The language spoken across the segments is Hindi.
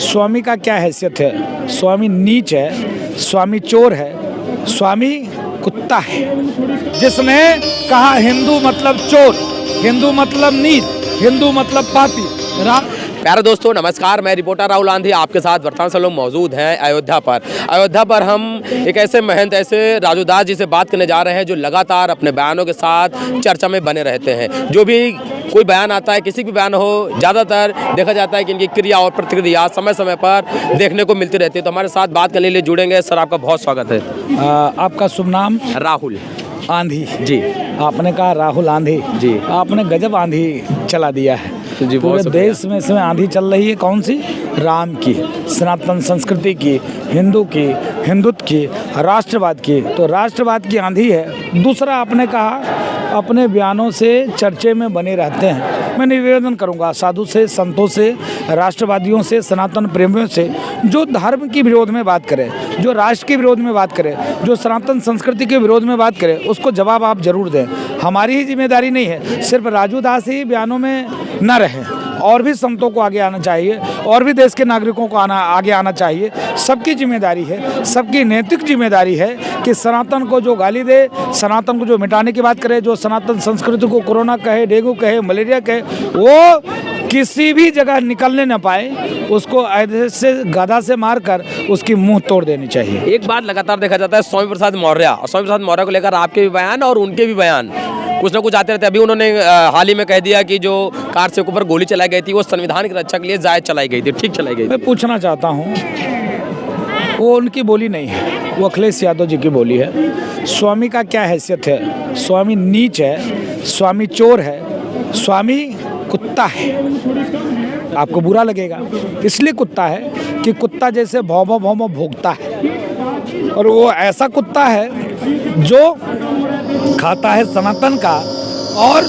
स्वामी का क्या हैसियत है? स्वामी नीच है, स्वामी चोर है, स्वामी कुत्ता है। जिसने कहा हिंदू मतलब चोर, हिंदू मतलब नीच, हिंदू मतलब पापी। प्यारे दोस्तों नमस्कार, मैं रिपोर्टर राहुल आंधी आपके साथ वर्तमान से लोग मौजूद हैं अयोध्या पर हम एक ऐसे महंत ऐसे राजू दास जी से बात करने जा रहे हैं जो लगातार अपने बयानों के साथ चर्चा में बने रहते हैं। जो भी कोई बयान आता है, किसी भी बयान हो, ज़्यादातर देखा जाता है कि इनकी क्रिया और प्रतिक्रिया समय समय पर देखने को मिलती रहती है। तो हमारे साथ बात करने के लिए जुड़ेंगे। सर आपका बहुत स्वागत है। आपका शुभ नाम? राहुल आंधी जी। आपने कहा राहुल आंधी जी, आपने गजब आंधी चला दिया है जी। पूरे देश में इसमें आंधी चल रही है। कौन सी? राम की, सनातन संस्कृति की, हिंदू की, हिंदुत्व की, राष्ट्रवाद की। तो राष्ट्रवाद की आंधी है। दूसरा आपने कहा अपने बयानों से चर्चे में बने रहते हैं। मैं निवेदन करूंगा साधु से, संतों से, राष्ट्रवादियों से, सनातन प्रेमियों से, जो धर्म के विरोध में बात करे, जो राष्ट्र के विरोध में बात करे, जो सनातन संस्कृति के विरोध में बात करे, उसको जवाब आप जरूर दें। हमारी ही जिम्मेदारी नहीं है सिर्फ राजू दास ही बयानों में न रहे, और भी संतों को आगे आना चाहिए, और भी देश के नागरिकों को आगे आना चाहिए। सबकी जिम्मेदारी है, सबकी नैतिक जिम्मेदारी है कि सनातन को जो गाली दे, सनातन को जो मिटाने की बात करे, जो सनातन संस्कृति को कोरोना कहे, डेंगू कहे, मलेरिया कहे, वो किसी भी जगह निकलने न पाए, उसको ऐसे से गदा से मारकर उसकी मुंह तोड़ देनी चाहिए। एक बात लगातार देखा जाता है स्वामी प्रसाद मौर्य, और स्वामी प्रसाद मौर्य को लेकर आपके भी बयान और उनके भी बयान कुछ ना कुछ आते रहते हैं। अभी उन्होंने हाल ही में कह दिया कि जो कार से ऊपर गोली चलाई गई थी वो संविधान की रक्षा के लिए जायज चलाई गई थी, ठीक चलाई गई थी। मैं पूछना चाहता हूँ, वो उनकी बोली नहीं है, वो अखिलेश यादव जी की बोली है। स्वामी का क्या हैसियत है? स्वामी नीच है, स्वामी चोर है, स्वामी कुत्ता है। आपको बुरा लगेगा, इसलिए कुत्ता है कि कुत्ता जैसे भौं भौं भौंकता है, और वो ऐसा कुत्ता है जो खाता है सनातन का और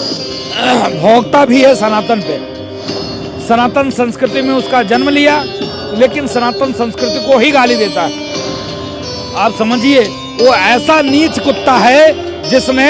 भौंकता भी है सनातन पे। सनातन संस्कृति में उसका जन्म लिया, लेकिन सनातन संस्कृति को ही गाली देता है। आप समझिए, वो ऐसा नीच कुत्ता है जिसने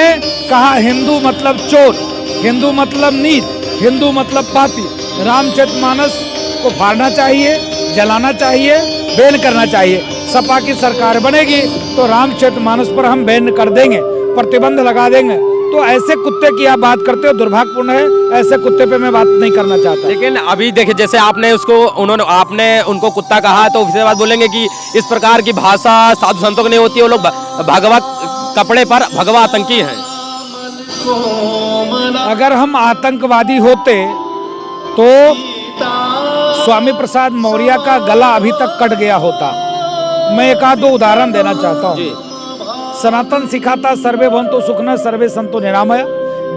कहा हिंदू मतलब चोर, हिंदू मतलब नीच, हिंदू मतलब पापी। रामचरितमानस को फाड़ना चाहिए, जलाना चाहिए, बैन करना चाहिए। सपा की सरकार बनेगी तो रामचरितमानस पर हम बैन कर देंगे, प्रतिबंध लगा देंगे। तो ऐसे कुत्ते की आप बात करते हो, दुर्भाग्यपूर्ण है। ऐसे कुत्ते पे मैं बात नहीं करना चाहता। लेकिन अभी देखिए, जैसे आपने उनको कुत्ता कहा, तो उसके बाद बोलेंगे कि इस प्रकार की भाषा साधु संतों की नहीं होती है, वो लोग भगवत कपड़े पर भगवा आतंकी हैं। अगर हम आतंकवादी होते तो स्वामी प्रसाद मौर्य का गला अभी तक कट गया होता। मैं एक आध दो उदाहरण देना चाहता हूँ। सनातन सिखाता सर्वे भवन्तु सुखिनः सर्वे सन्तु निरामया,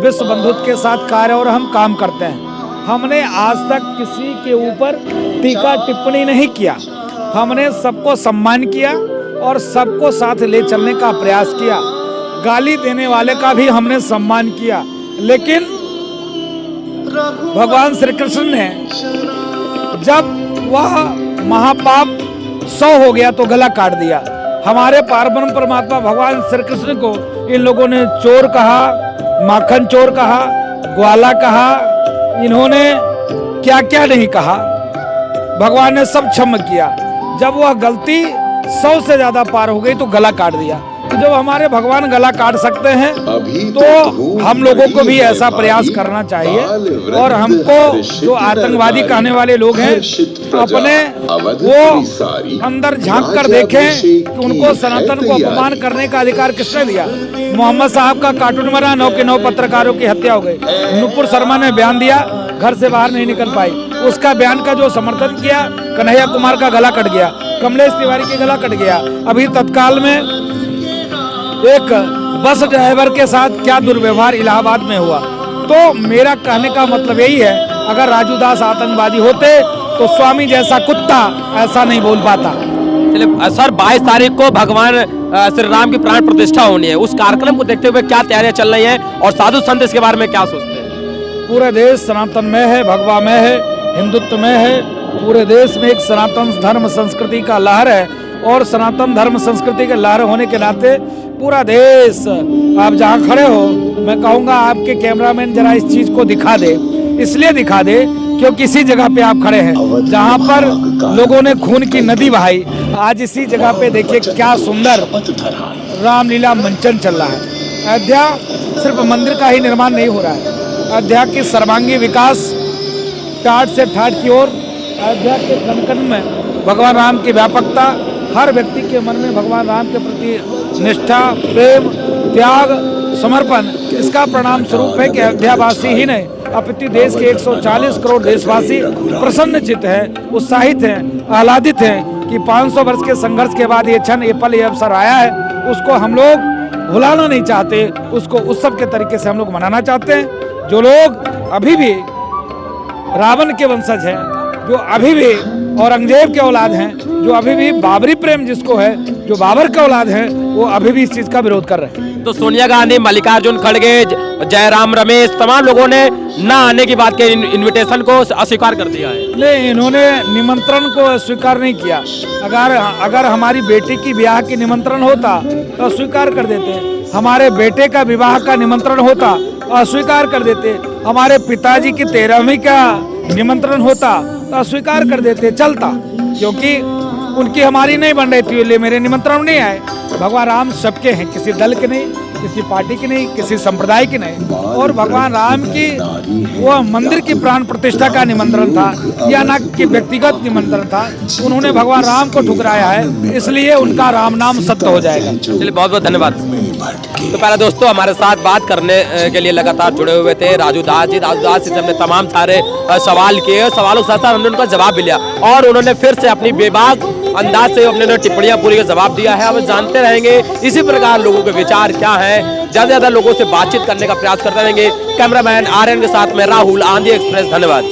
विश्व बंधुत्व के साथ कार्य और हम काम करते हैं। हमने आज तक किसी के ऊपर टीका टिप्पणी नहीं किया। हमने सबको सम्मान किया और सबको साथ ले चलने का प्रयास किया। गाली देने वाले का भी हमने सम्मान किया। लेकिन भगवान श्री कृष्ण ने जब वह महापाप 100 हो गया तो गला काट दिया। हमारे पारब्रह्म परमात्मा भगवान श्री कृष्ण को इन लोगों ने चोर कहा, माखन चोर कहा, ग्वाला कहा, इन्होंने क्या क्या नहीं कहा। भगवान ने सब क्षमा किया। जब वह गलती 100 से ज्यादा पार हो गई तो गला काट दिया। तो जब हमारे भगवान गला काट सकते हैं तो हम लोगों को भी ऐसा प्रयास करना चाहिए। और हमको जो आतंकवादी कहने वाले लोग हैं, अपने वो अंदर झांक कर देखें कि उनको सनातन को अपमान करने का अधिकार किसने दिया। मोहम्मद साहब का कार्टून बना, 9 के 9 पत्रकारों की हत्या हो गई। नुपुर शर्मा ने बयान दिया, घर से बाहर नहीं निकल पाई। उसका बयान का जो समर्थन किया, कन्हैया कुमार का गला कट गया, कमलेश तिवारी का गला कट गया। अभी तत्काल में एक बस ड्राइवर के साथ क्या दुर्व्यवहार इलाहाबाद में हुआ। तो मेरा कहने का मतलब यही है, अगर राजू दास आतंकवादी होते तो स्वामी जैसा कुत्ता ऐसा नहीं बोल पाता। चलिए सर, 22 तारीख को भगवान श्री राम की प्राण प्रतिष्ठा होनी है। उस कार्यक्रम को देखते हुए क्या तैयारियां चल रही हैं और साधु संत इसके बारे में क्या सोचते हैं? पूरे देश सनातन में है, भगवा में है, हिंदुत्व में है। पूरे देश में एक सनातन धर्म संस्कृति का लहर है, और सनातन धर्म संस्कृति के लहर होने के नाते पूरा देश, आप जहाँ खड़े हो, मैं कहूँगा आपके कैमरामैन जरा इस चीज़ को दिखा दे। इसलिए दिखा दे क्योंकि इसी जगह पे आप खड़े हैं जहां पर लोगों ने खून की नदी बहाई। आज इसी जगह पे देखिए क्या सुंदर रामलीला मंचन चल रहा है। अयोध्या सिर्फ मंदिर का ही निर्माण नहीं हो रहा है, अयोध्या की सर्वांगीण विकास ठाठ से ठाठ की ओर। अयोध्या के कण कण में भगवान राम की व्यापकता, हर व्यक्ति के मन में भगवान राम के प्रति निष्ठा, प्रेम, त्याग, समर्पण, इसका परिणाम स्वरूप है कि अयोध्यावासी ही नहीं अपितु देश के 140 करोड़ देशवासी प्रसन्नचित्त हैं, उत्साहित हैं, आह्लादित हैं कि 500 वर्ष के संघर्ष के बाद ये क्षण, ये पल, ये अवसर आया है। उसको हम लोग भुलाना नहीं चाहते, उसको उत्सव के तरीके से हम लोग मनाना चाहते हैं। जो लोग अभी भी रावण के वंशज हैं, जो अभी भी औरंगजेब के औलाद हैं, जो अभी भी बाबरी प्रेम जिसको है, जो बाबर के औलाद हैं, वो अभी भी इस चीज का विरोध कर रहे हैं। तो सोनिया गांधी, मल्लिकार्जुन खड़गे, जयराम रमेश, तमाम लोगों ने ना आने की बात के इनविटेशन को अस्वीकार कर दिया है। नहीं, इन्होंने निमंत्रण को स्वीकार नहीं किया। अगर हमारी बेटी की ब्याह की निमंत्रण होता तो स्वीकार कर देते, हमारे बेटे का विवाह का निमंत्रण होता अस्वीकार कर देते, हमारे पिताजी की 13वीं का निमंत्रण होता तो अस्वीकार कर देते, चलता, क्योंकि उनकी हमारी नहीं बन रही थी, इसलिए मेरे निमंत्रण नहीं आए। भगवान राम सबके हैं, किसी दल के नहीं, किसी पार्टी की नहीं, किसी संप्रदाय की नहीं। और भगवान राम की वो मंदिर की प्राण प्रतिष्ठा का निमंत्रण था या ना कि व्यक्तिगत निमंत्रण था। उन्होंने भगवान राम को ठुकराया है, इसलिए उनका राम नाम सत्य हो जाएगा। चलिए, बहुत बहुत धन्यवाद। तो पहले दोस्तों, हमारे साथ बात करने के लिए लगातार जुड़े हुए थे राजू दास जी। राजू दास जी से हमने तमाम सारे सवाल किए, सवालों के साथ साथ हमने उनका जवाब भी लिया और उन्होंने फिर से अपनी बेबाक अंदाज से अपने टिप्पणियां पूरी का जवाब दिया है। हम जानते रहेंगे इसी प्रकार लोगों के विचार क्या है, ज्यादा से ज्यादा लोगों से बातचीत करने का प्रयास करते रहेंगे। कैमरामैन आर्यन के साथ में राहुल, आंधी एक्सप्रेस, धन्यवाद।